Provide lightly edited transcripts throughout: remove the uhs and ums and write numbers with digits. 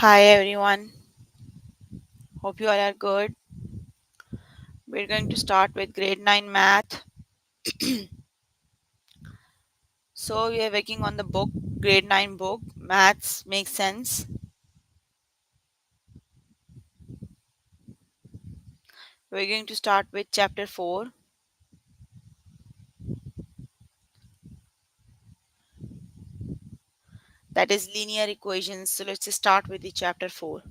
Hi everyone, hope you all are good. We're going to start with grade 9 math. So, we are working on the book, grade 9 book, Maths Makes Sense. We're going to start with chapter 4, that is linear equations. So, let's just start with the chapter 4.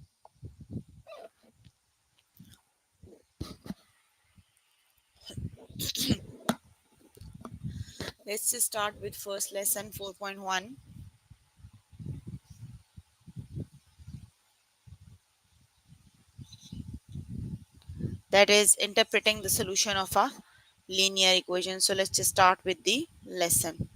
Let's just start with first lesson 4.1, that is interpreting the solution of a linear equation. So, let's just start with the lesson.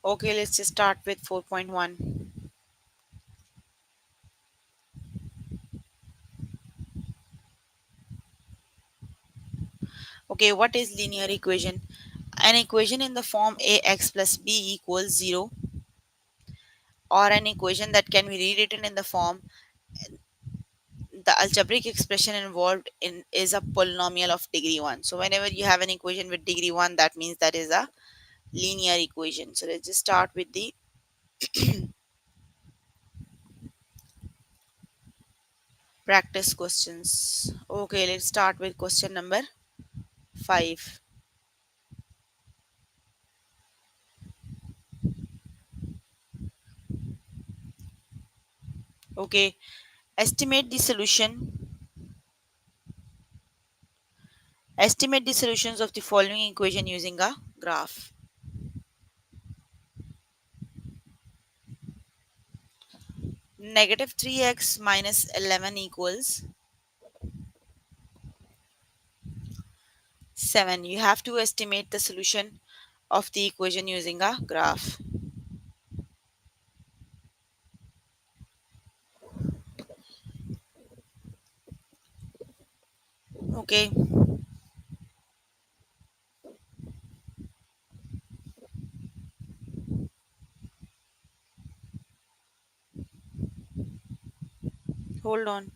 Okay, let's just start with 4.1. Okay, what is linear equation? An equation in the form ax plus b equals 0, or an equation that can be rewritten in the form the algebraic expression involved in is a polynomial of degree 1. So whenever you have an equation with degree 1, that means that is a linear equation. So let's just start with the practice questions. Okay, let's start with question number 5. Okay, estimate the solution. Estimate the solutions of the following equation using a graph. Negative 3x minus 11 equals 7. You have to estimate the solution of the equation using a graph. Okay, hold on.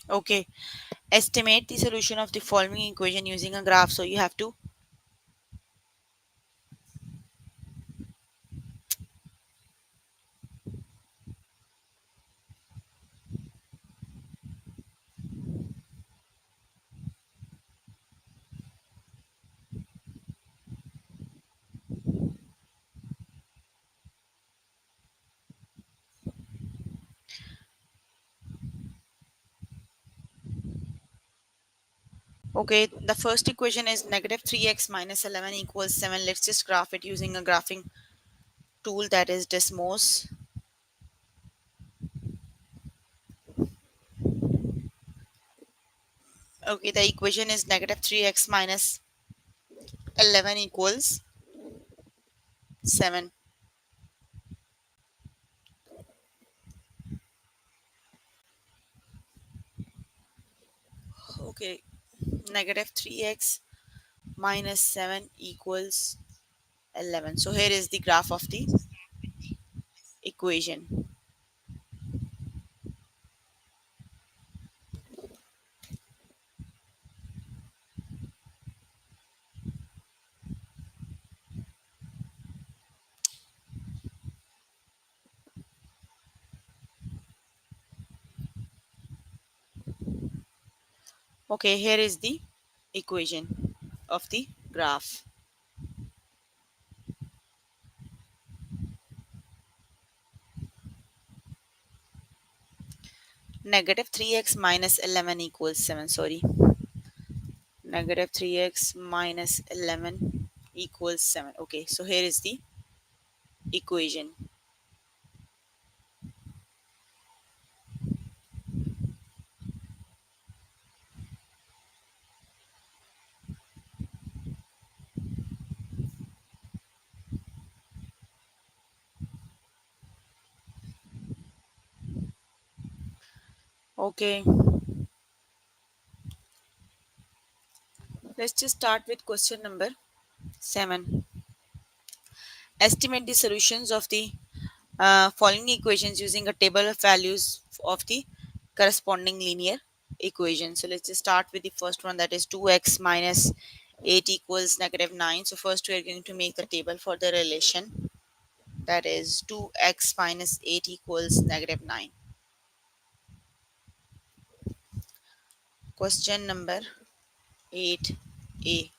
Okay, estimate the solution of the following equation using a graph. So you have to. Okay, the first equation is negative 3x minus 11 equals 7. Let's just graph it using a graphing tool, that is Desmos. Okay, the equation is negative 3x minus 11 equals 7. Okay, negative 3x minus 7 equals 11. So here is the graph of the equation. Okay, here is the equation of the graph. Negative 3x minus 11 equals 7. Sorry. Negative 3x minus 11 equals 7. Okay, so here is the equation. Okay, let's just start with question number 7. Estimate the solutions of the following equations using a table of values of the corresponding linear equation. So let's just start with the first one, that is 2x minus 8 equals negative 9. So first we are going to make the table for the relation, that is 2x minus 8 equals negative 9. Question number 8a.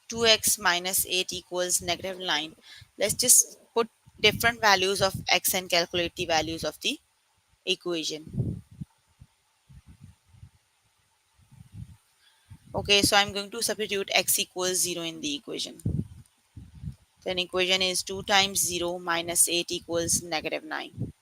2x minus 8 equals negative 9. Let's just put different values of x and calculate the values of the equation. Okay, so I'm going to substitute x equals 0 in the equation. Then equation is 2 times 0 minus 8 equals negative 9.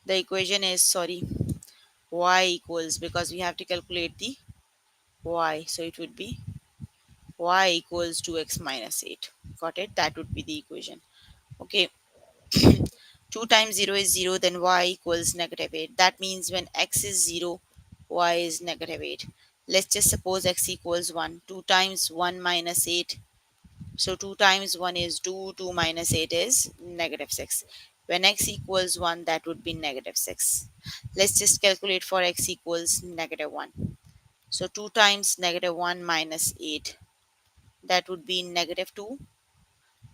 The equation is, sorry, y equals, because we have to calculate the y. So it would be y equals 2x minus 8. Got it? That would be the equation. Okay, 2 times 0 is 0, then y equals negative 8. That means when x is 0, y is negative 8. Let's just suppose x equals 1. 2 times 1 minus 8. So 2 times 1 is 2, 2 minus 8 is negative 6. When x equals 1, that would be negative 6. Let's just calculate for x equals negative 1. So 2 times negative 1 minus 8, that would be negative 2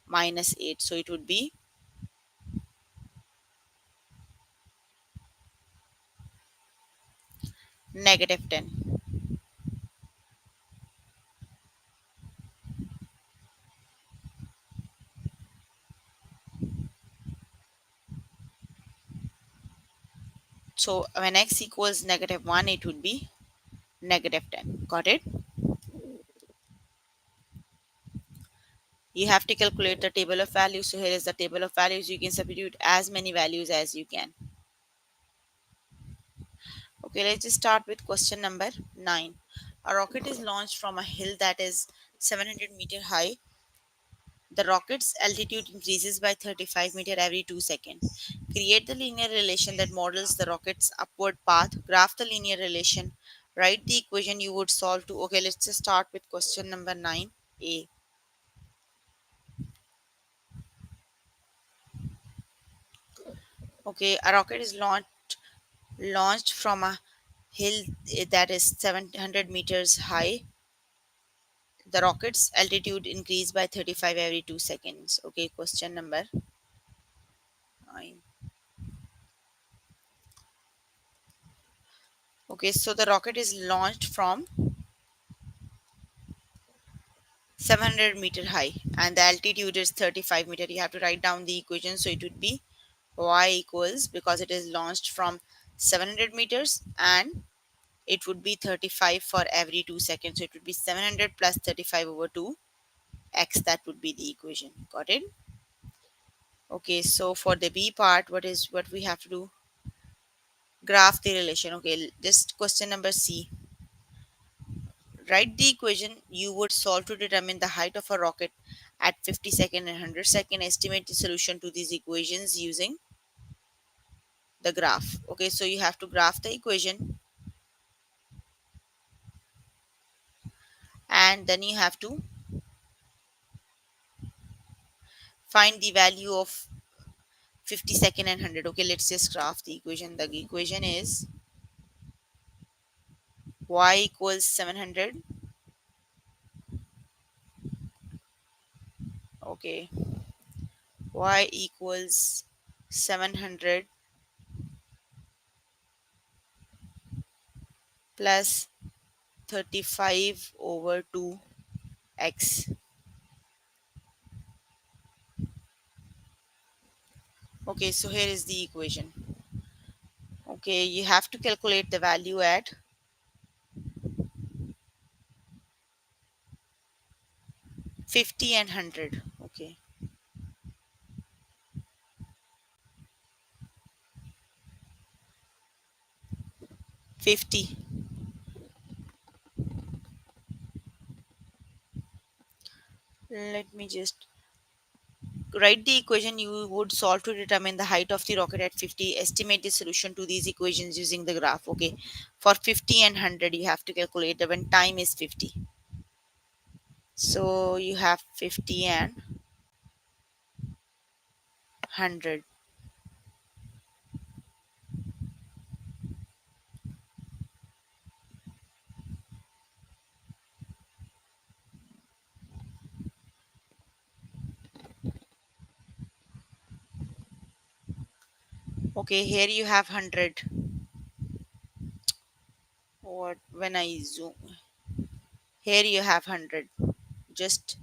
minus 8. So it would be negative 10. So when x equals negative 1, it would be negative 10. Got it? You have to calculate the table of values. So here is the table of values. You can substitute as many values as you can. Okay, let's just start with question number 9. A rocket is launched from a hill that is 700-meter high. The rocket's altitude increases by 35 meter every 2 seconds. Create the linear relation that models the rocket's upward path. Graph the linear relation. Write the equation you would solve to. Okay, let's just start with question number 9a. Okay, a rocket is launched from a hill that is 700 meters high. The rocket's altitude increased by 35 every 2 seconds. Okay, question number 9. Okay, so the rocket is launched from 700-meter high and the altitude is 35 meter. You have to write down the equation. So it would be y equals, because it is launched from 700 meters and it would be 35 for every 2 seconds. So it would be 700 plus 35 over 2 x. That would be the equation. Got it? Okay, so for the b part, what we have to do? Graph the relation. Okay, just question number c. Write the equation you would solve to determine the height of a rocket at 50 second and 100 second. Estimate the solution to these equations using the graph. Okay, so you have to graph the equation and then you have to find the value of 50 second and 100. Okay, let's just graph the equation. The equation is y equals 700. Okay, y equals 700 plus 35 over 2x. Okay, so here is the equation. Okay, you have to calculate the value at 50 and 100. Okay, 50. Let me just write the equation you would solve to determine the height of the rocket at 50. Estimate the solution to these equations using the graph. Okay, for 50 and 100, you have to calculate the when time is 50. So you have 50 and 100. Okay, here you have 100. What when I zoom? Here you have 100. Just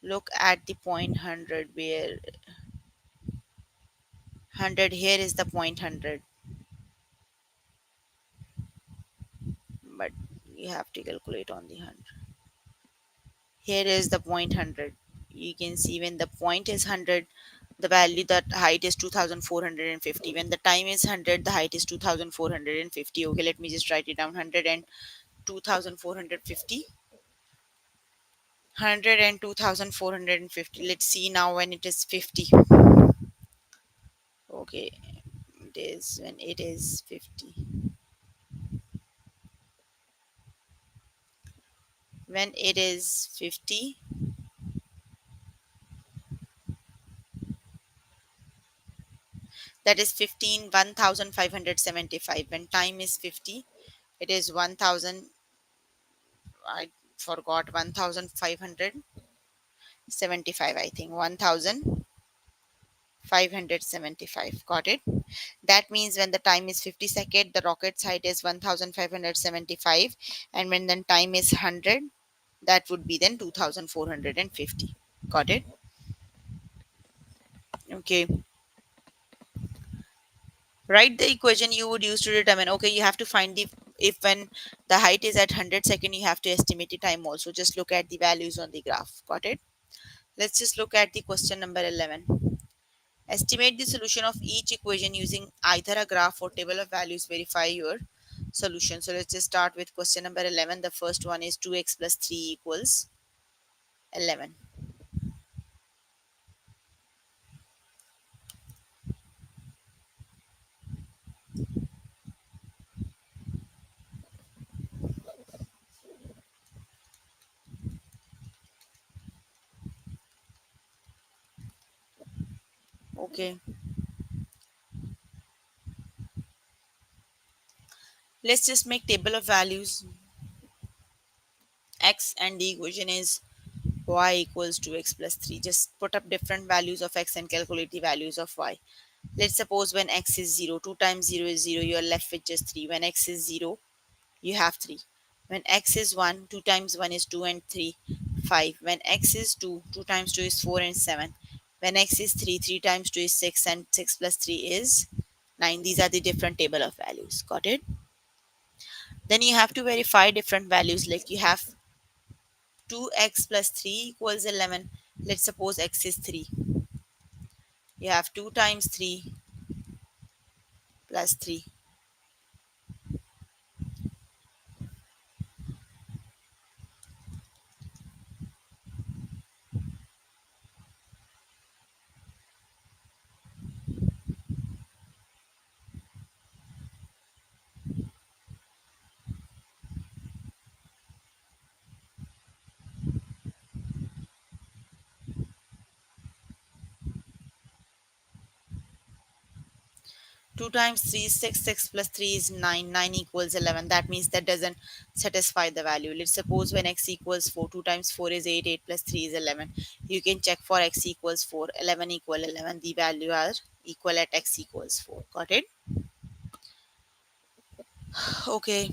look at the point 100 where 100 here is the point 100, but you have to calculate on the 100. Here is the point 100. You can see when the point is 100, the value that height is 2450. When the time is 100, the height is 2450. Okay, let me just write it down. 100 and 2450. 100 and 2450. Let's see now when it is 50. Okay, it is when it is 50. When it is 50, that is 15 1575. When time is 50, it is 1000. I forgot 1575. I think 1575. Got it. That means when the time is 50 seconds, the rocket's height is 1575, and when the time is 100, that would be then 2450. Got it. Okay, write the equation you would use to determine. Okay, you have to find the, if when the height is at 100 seconds, you have to estimate the time also. Just look at the values on the graph. Got it. Let's just look at the question number 11. Estimate the solution of each equation using either a graph or table of values. Verify your solution. So let's just start with question number 11. The first one is 2x plus 3 equals 11. Okay, let's just make table of values x, and the equation is y equals 2x plus 3. Just put up different values of x and calculate the values of y. Let's suppose when x is 0, 2 times 0 is 0, you are left with just 3. When x is 0, you have 3. When x is 1, 2 times 1 is 2 and 3, 5. When x is 2, 2 times 2 is 4 and 7. When x is 3, 3 times 2 is 6 and 6 plus 3 is 9. These are the different table of values. Got it? Then you have to verify different values, like you have 2x plus 3 equals 11. Let's suppose x is 3. You have 2 times 3 plus 3. 2 times 3 is 6, 6 plus 3 is 9, 9 equals 11. That means that doesn't satisfy the value. Let's suppose when x equals 4, 2 times 4 is 8, 8 plus 3 is 11. You can check for x equals 4, 11 equal 11. The value are equal at x equals 4. Got it? Okay.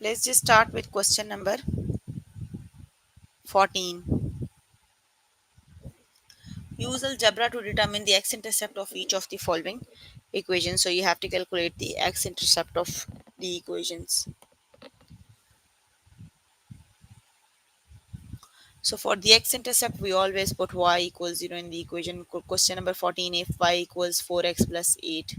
Let's just start with question number 14. Use algebra to determine the x-intercept of each of the following equations. So you have to calculate the x-intercept of the equations. So for the x-intercept, we always put y equals 0 in the equation. Question number 14, if y equals 4x plus 8.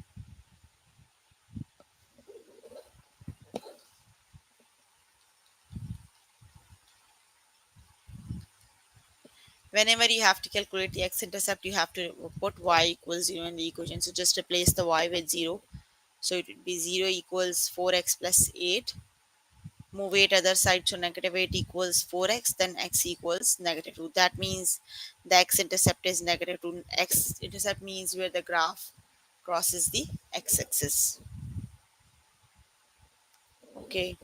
Whenever you have to calculate the x-intercept, you have to put y equals 0 in the equation. So just replace the y with 0. So it would be 0 equals 4x plus 8. Move 8 other side, so negative 8 equals 4x, then x equals negative 2. That means the x-intercept is negative 2. X-intercept means where the graph crosses the x-axis. Okay.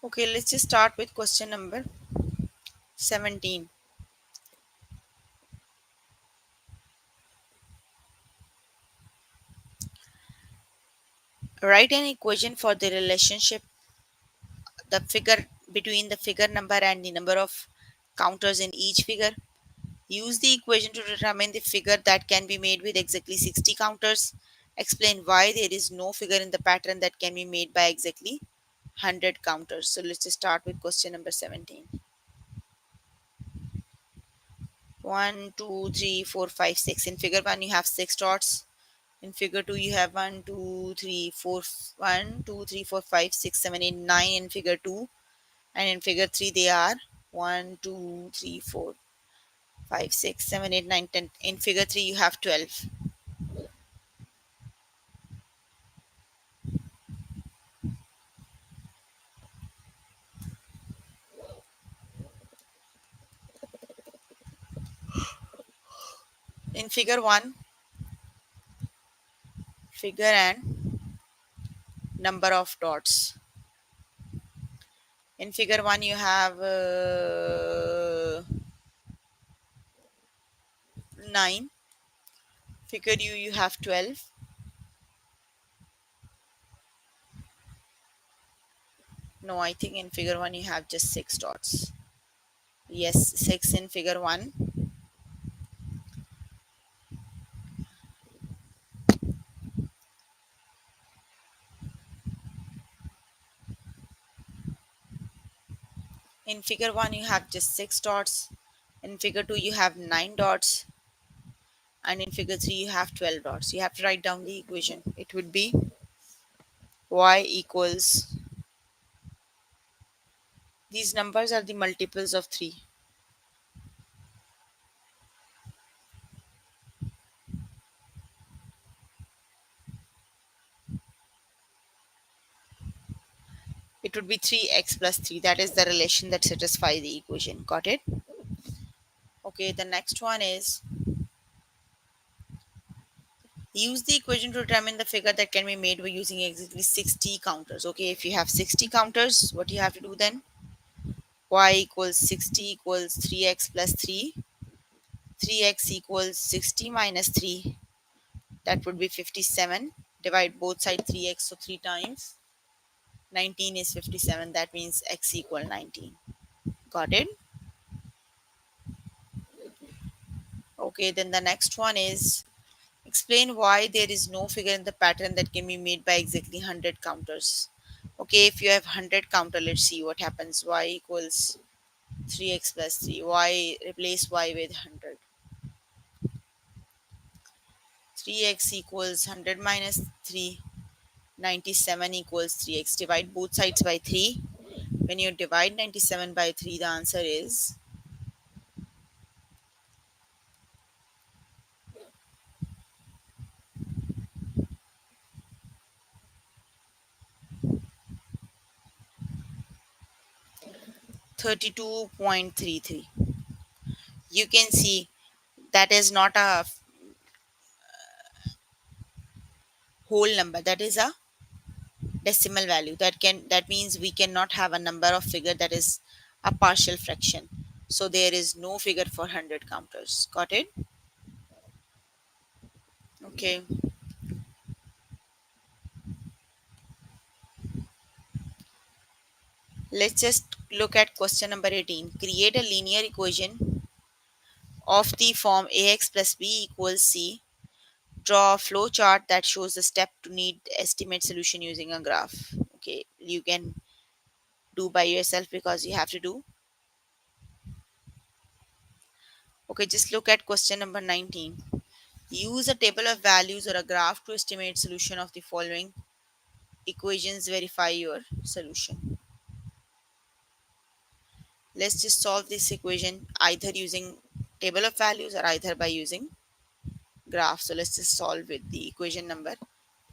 Okay, let's just start with question number 17. Write an equation for the relationship, the figure between the figure number and the number of counters in each figure. Use the equation to determine the figure that can be made with exactly 60 counters. Explain why there is no figure in the pattern that can be made by exactly 100 counters. So let's just start with question number 17. 1, 2, 3, 4, 5, 6. In figure 1, you have 6 dots. In figure 2, you have 1, 2, 3, 4, 1, 2, 3, 4, 5, 6, 7, 8, 9 in figure 2. And in figure 3, they are 1, 2, 3, 4, 5, 6, 7, 8, 9, 10. In figure 3, you have 12. In figure 1, figure and number of dots. In figure 1, you have 9. Figure you have 12. No, I think in figure 1, you have just 6 dots. Yes, 6 in figure 1. In figure 1, you have just 6 dots. In figure 2, you have 9 dots. And in figure 3, you have 12 dots. You have to write down the equation. It would be y equals, these numbers are the multiples of 3. It would be 3x plus 3. That is the relation that satisfies the equation. Got it? Okay, the next one is use the equation to determine the figure that can be made by using exactly 60 counters. Okay, if you have 60 counters, what you have to do then? Y equals 60 equals 3x plus 3. 3x equals 60 minus 3. That would be 57. Divide both sides 3x, so 3 times. 19 is 57. That means x equal 19. Got it? Okay, then the next one is explain why there is no figure in the pattern that can be made by exactly 100 counters. Okay, if you have 100 counter, let's see what happens. Y equals 3x plus 3. Y, replace y with 100. 3x equals 100 minus 3. 97 equals 3x. Divide both sides by 3. When you divide 97 by 3, the answer is 32.33. You can see that is not a whole number, that is a decimal value. That means we cannot have a number of figure that is a partial fraction. So there is no figure for 100 counters. Got it? Okay, let's just look at question number 18. Create a linear equation of the form ax plus b equals c. Draw a flow chart that shows the step to need estimate solution using a graph. Okay, you can do by yourself because you have to do. Okay, just look at question number 19. Use a table of values or a graph to estimate solution of the following equations. Verify your solution. Let's just solve this equation either using table of values or either by using graph. So let's just solve with the equation number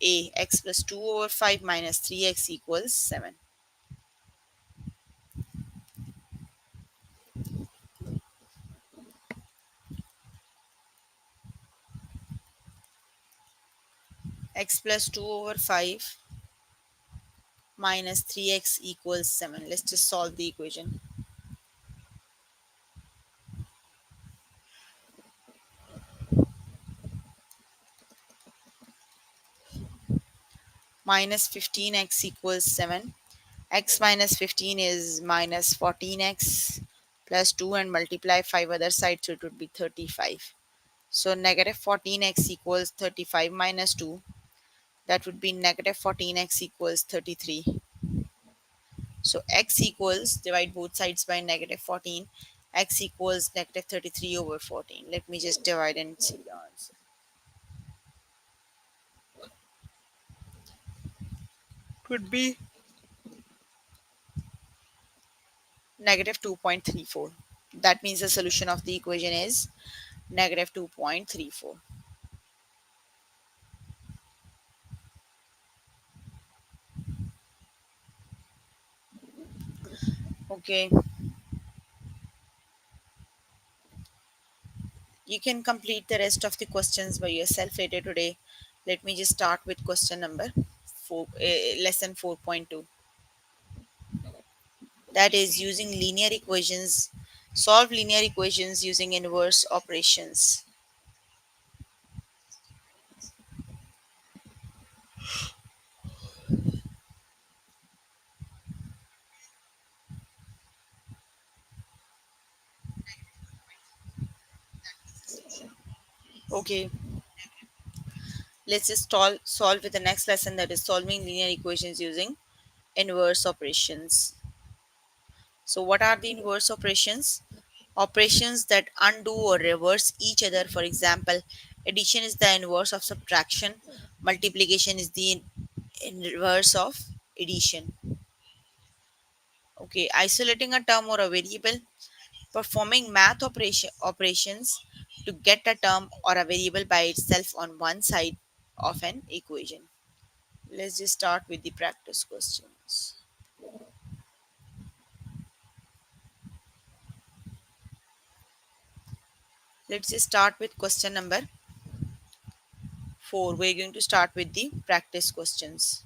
a, x plus 2 over 5 minus 3x equals 7. X plus 2 over 5 minus 3x equals 7. Let's just solve the equation. Minus 15x equals 7. X minus 15 is minus 14x plus 2 and multiply 5 other sides, so it would be 35. So negative 14x equals 35 minus 2. That would be negative 14x equals 33. So x equals, divide both sides by negative 14. X equals negative 33 over 14. Let me just divide and see the answer. It would be negative 2.34. That means the solution of the equation is negative 2.34. Okay, you can complete the rest of the questions by yourself later today. Let me just start with question number 4, lesson 4.2. That is using linear equations, solve linear equations using inverse operations. Okay, let's just solve with the next lesson, that is solving linear equations using inverse operations. So, what are the inverse operations? Operations that undo or reverse each other. For example, addition is the inverse of subtraction, multiplication is the inverse of addition. Okay, isolating a term or a variable, performing math operations to get a term or a variable by itself on one side of an equation. Let's just start with the practice questions. Let's just start with question number 4. We're going to start with the practice questions.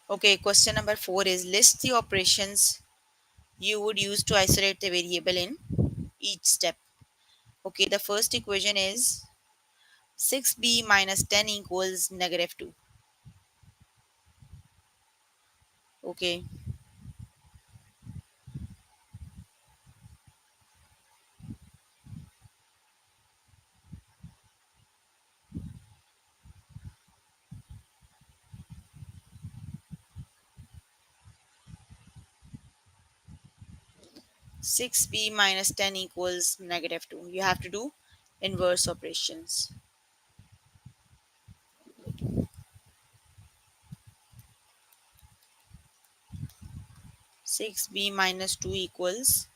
Okay, question number 4 is list the operations you would use to isolate the variable in each step. Okay, the first equation is 6b minus 10 equals negative 2. Okay, 6b minus 10 equals negative 2. You have to do inverse operations. 6b minus 2 equals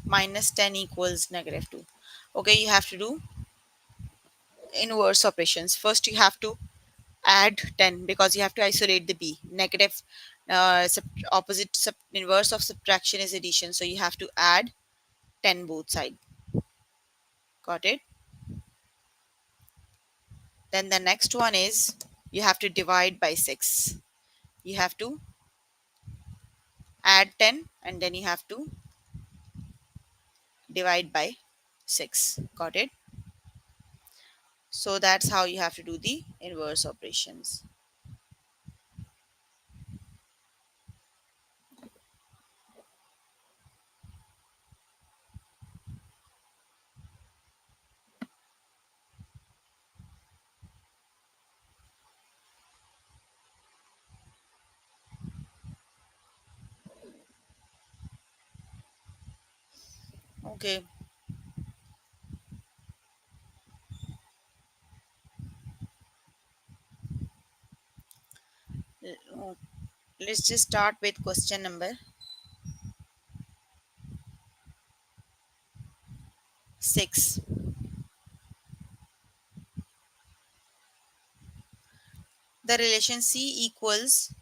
minus 10 equals negative 2. Okay, you have to do inverse operations. First, you have to add 10 because you have to isolate the b. Negative, inverse of subtraction is addition, so you have to add 10 both side. Got it? Then the next one is You have to divide by 6. You have to add 10 and then you have to divide by 6. Got it? So that's how you have to do the inverse operations. Okay, l- let's just start with question number 6. The relation C equals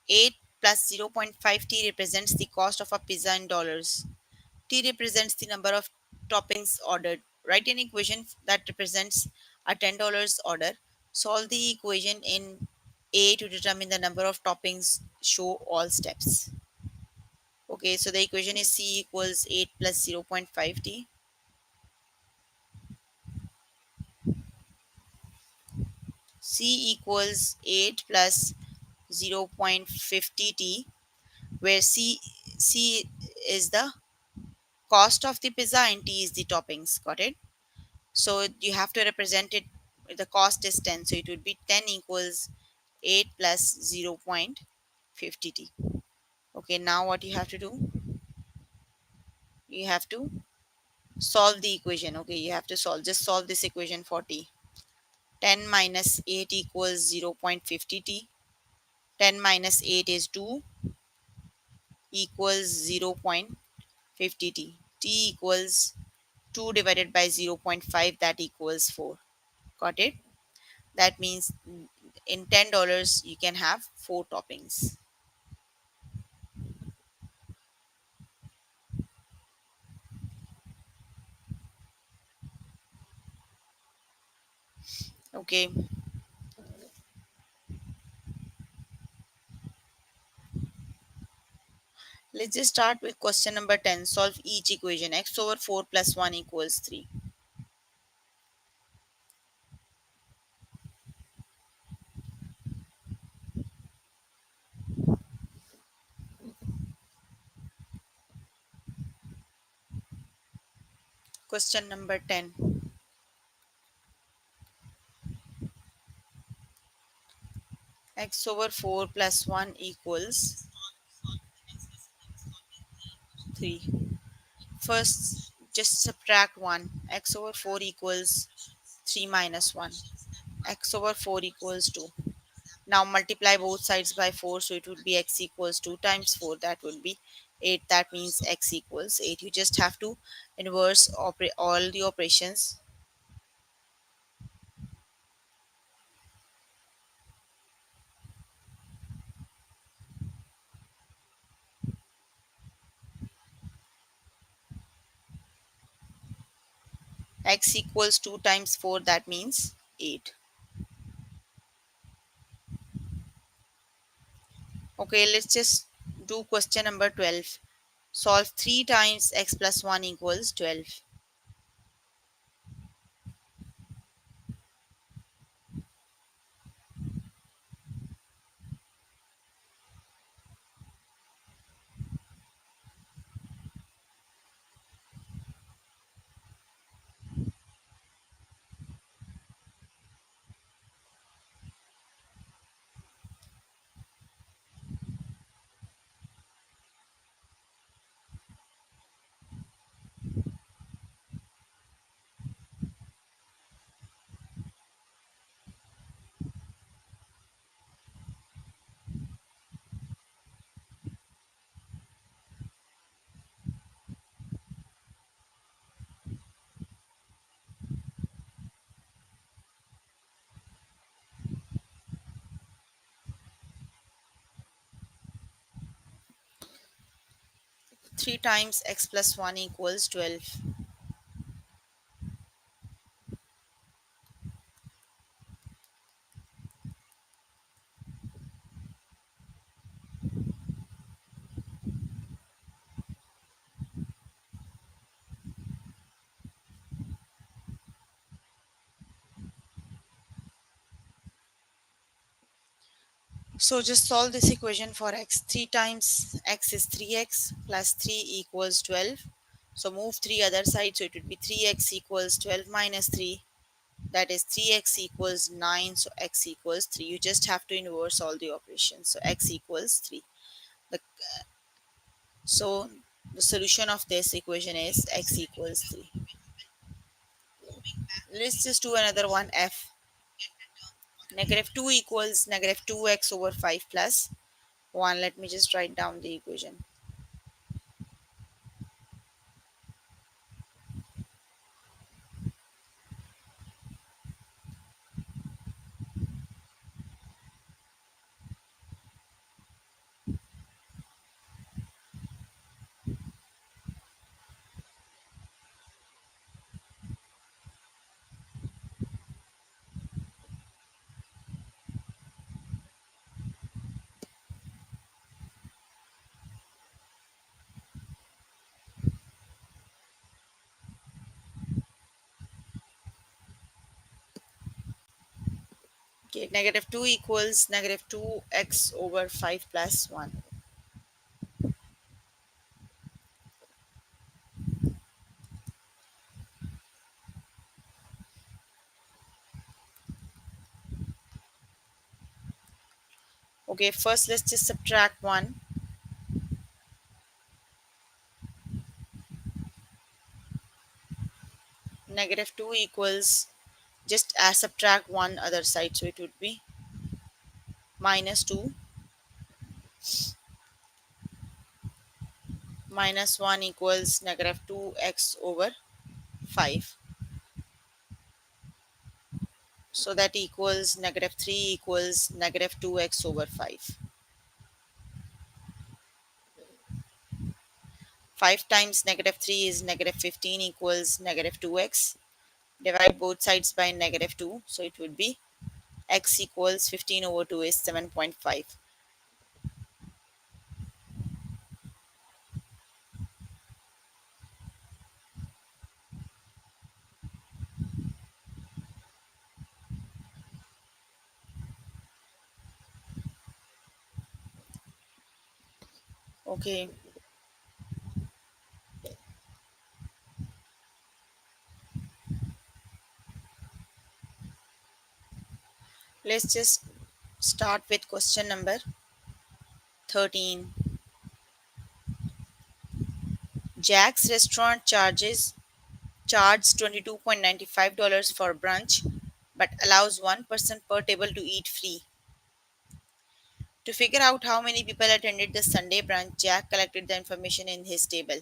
8 plus 0.5 T represents the cost of a pizza in dollars. T represents the number of toppings ordered. Write an equation that represents a $10 order. Solve the equation in A to determine the number of toppings. Show all steps. Okay, so the equation is C equals 8 plus 0.5 T. C equals 8 plus 0.50 T, where C is the cost of the pizza and T is the toppings. Got it? So you have to represent it. The cost is 10, so it would be 10 equals 8 plus 0.50 T. Okay, now what you have to do? You have to solve the equation. Okay, you have to solve this equation for T. 10 minus 8 equals 0.50 T. 10 minus 8 is 2 equals 0.50 T. T equals 2 divided by 0.5, that equals 4. Got it? That means in $10 you can have 4 toppings. Okay, let's just start with question number 10. Solve each equation. X over 4 plus 1 equals 3. Question number 10. X over 4 plus 1 equals 3. First, just subtract 1. X over 4 equals 3 minus 1. X over 4 equals 2. Now multiply both sides by 4, so it would be x equals 2 times 4. That would be 8. That means x equals 8. You just have to inverse all the operations. X equals 2 times 4. That means 8. Okay, let's just do question number 12. Solve 3 times x plus 1 equals 12. 3 times x plus 1 equals 12. So just solve this equation for x. 3 times x is 3x plus 3 equals 12. So move 3 other side, so it would be 3x equals 12 minus 3. That is 3x equals 9, so x equals 3. You just have to inverse all the operations. So x equals 3. The, so the solution of this equation is x equals 3. Let's just do another one. F negative 2 equals negative 2x over 5 plus 1. Let me just write down the equation. Okay, negative 2 equals negative 2x over 5 plus 1. Okay, first let's just subtract 1. Negative 2 equals, just subtract 1 other side, so it would be minus 2 minus 1 equals negative 2x over 5. So that equals negative 3 equals negative 2x over 5. 5 times negative 3 is negative 15 equals negative 2x. Divide both sides by negative 2, so it would be x equals 15 over 2 is 7.5. Okay, let's just start with question number 13. Jack's restaurant charges $22.95 for brunch but allows one person per table to eat free. To figure out how many people attended the Sunday brunch, Jack collected the information in this table.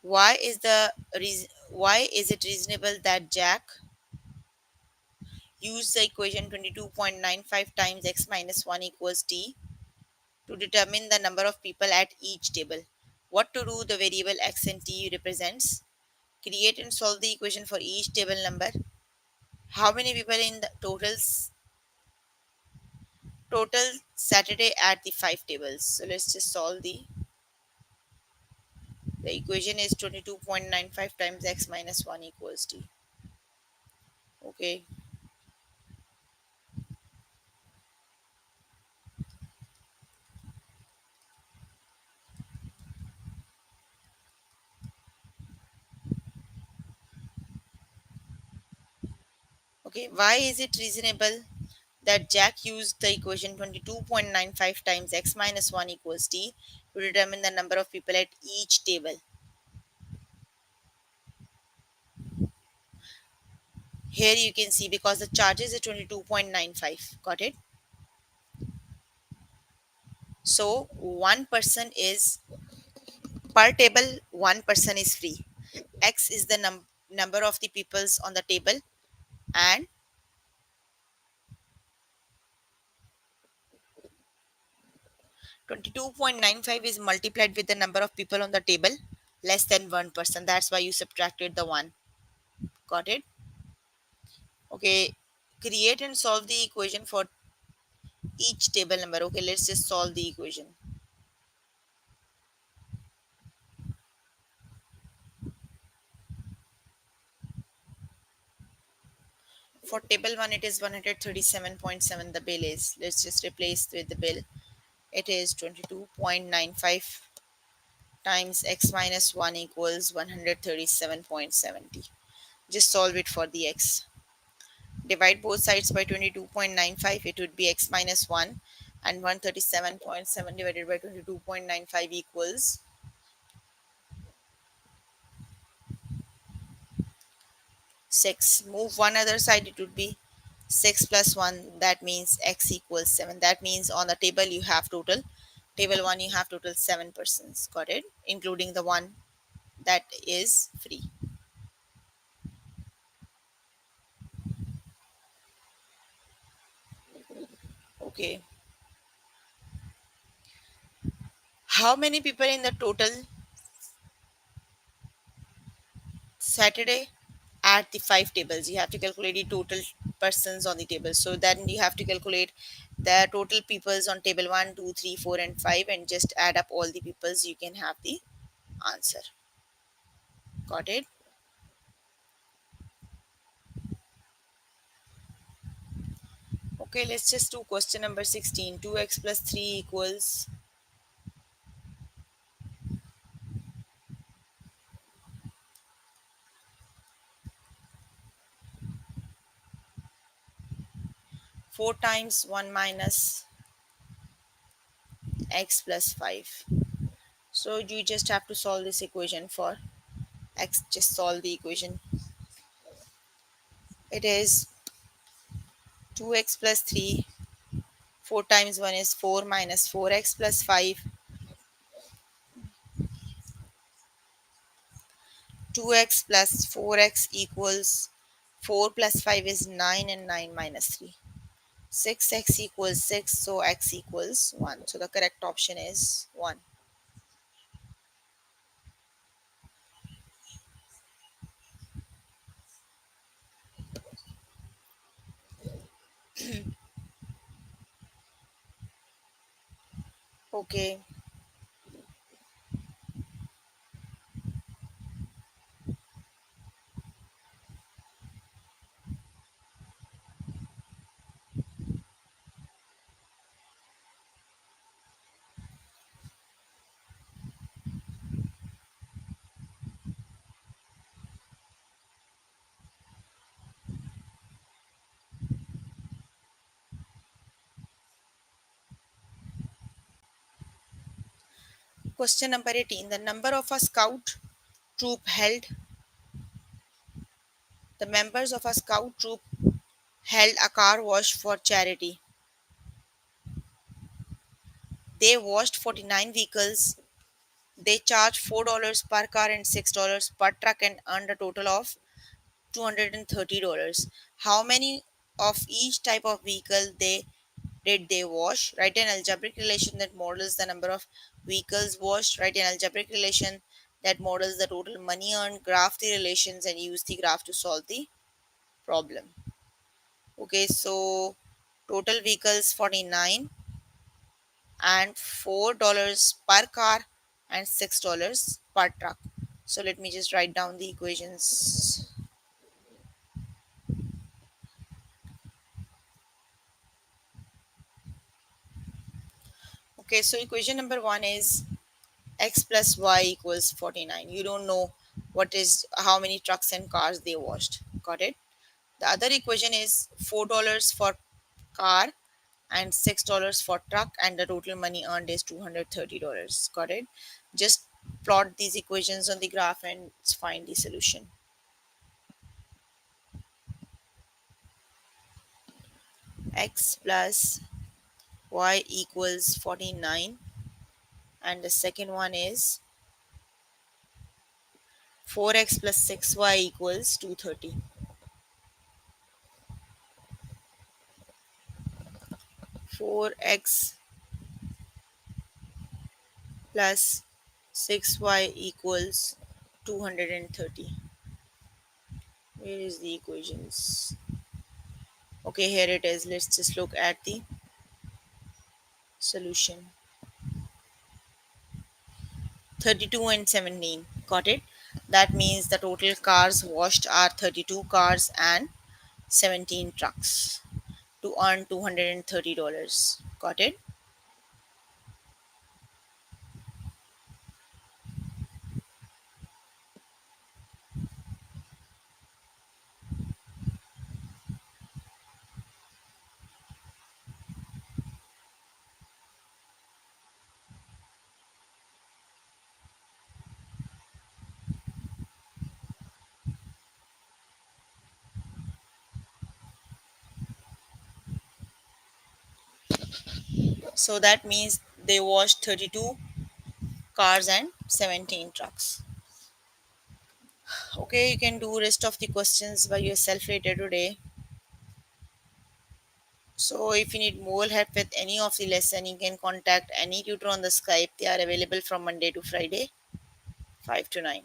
Why is it reasonable that Jack used the equation 22.95 times x minus 1 equals t to determine the number of people at each table? What to do the variable x and t represents? Create and solve the equation for each table number. How many people in the total Saturday at the 5 tables? So let's just solve the equation is 22.95 times x minus 1 equals t. Okay. Okay. Why is it reasonable that Jack used the equation 22.95 times x minus 1 equals t to determine the number of people at each table? Here you can see because the charges is 22.95. Got it? So one person is per table, one person is free. X is the number of the peoples on the table, and 22.95 is multiplied with the number of people on the table less than one person. That's why you subtracted the one. Got it? Okay. Create and solve the equation for each table number. Okay, let's just solve the equation. For table 1 it is 137.7. The bill is, let's just replace with the bill. It is 22.95 times x minus 1 equals 137.70. Just solve it for the x. Divide both sides by 22.95. It would be x minus 1, and 137.7 divided by 22.95 equals 6. Move one other side, it would be 6 plus 1. That means x equals 7. That means on the table you have total, table 1 you have total 7 persons. Got it? Including the one that is free. Okay. How many people in the total Saturday at the 5 tables? You have to calculate the total persons on the table. So then you have to calculate the total peoples on table 1, 2, 3, 4, and 5, and just add up all the peoples. You can have the answer. Got it? Okay, let's just do question number 16. 2x plus 3 equals 4 times 1 minus x plus 5. So you just have to solve this equation for x. Just solve the equation. It is 2x plus 3. 4 times 1 is 4 minus 4x plus 5. 2x plus 4x equals 4 plus 5 is 9, and 9 minus 3. 6x equals 6, so x equals 1. So the correct option is 1. Okay. Question number 18. The members of a scout troop held a car wash for charity. They washed 49 vehicles. They charged $4 per car and $6 per truck and earned a total of $230. How many of each type of vehicle they wash? Write an algebraic relation that models the number of vehicles washed. Write an algebraic relation that models the total money earned. Graph the relations and use the graph to solve the problem. Okay, so total vehicles 49 and $4 per car and $6 per truck. So let me just write down the equations. Okay, so equation number 1 is x plus y equals 49. You don't know what is how many trucks and cars they washed. Got it? The other equation is $4 for car and $6 for truck, and the total money earned is $230. Got it? Just plot these equations on the graph and find the solution. X plus y equals 49, and the second one is 4x plus 6y equals 230. 4x plus 6y equals 230. Where is the equations? Okay, here it is. Let's just look at the solution. 32 and 17. Got it? That means the total cars washed are 32 cars and 17 trucks to earn $230. Got it? So that means they washed 32 cars and 17 trucks. Okay, you can do rest of the questions by yourself later today. So if you need more help with any of the lesson, you can contact any tutor on the Skype. They are available from Monday to Friday, 5 to 9.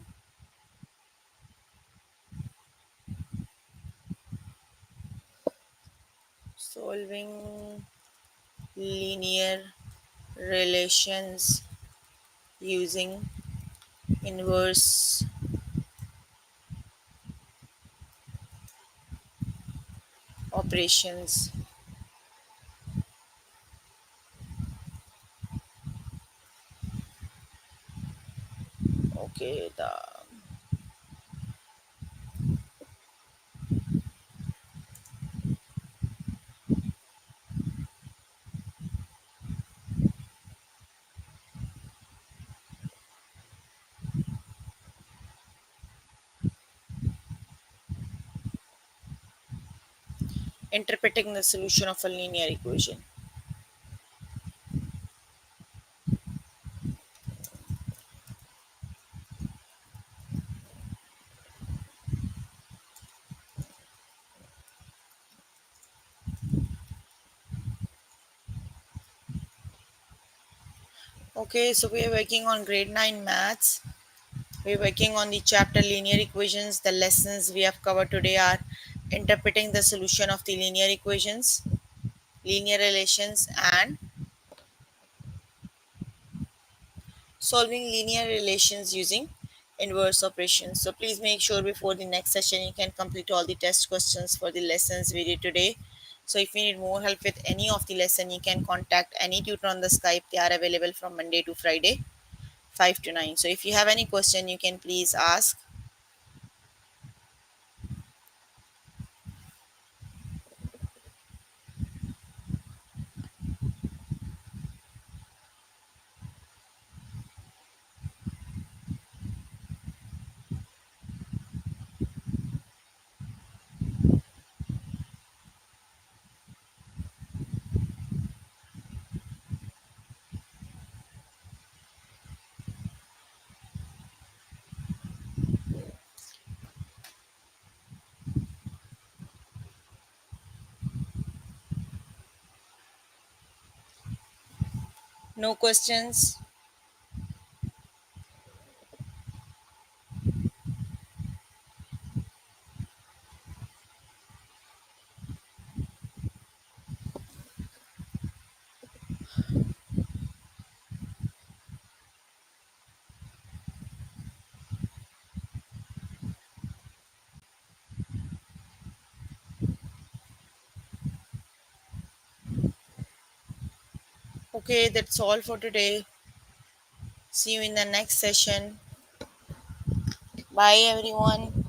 Solving linear relations using inverse operations. Okay, the interpreting the solution of a linear equation. Okay, so we are working on grade 9 maths. We're working on the chapter linear equations. The lessons we have covered today are interpreting the solution of the linear equations, linear relations, and solving linear relations using inverse operations. So please make sure before the next session you can complete all the test questions for the lessons we did today. So if you need more help with any of the lesson, you can contact any tutor on the Skype. They are available from Monday to Friday, 5 to 9. So if you have any question, you can please ask. No questions? Okay, that's all for today. See you in the next session. Bye, everyone.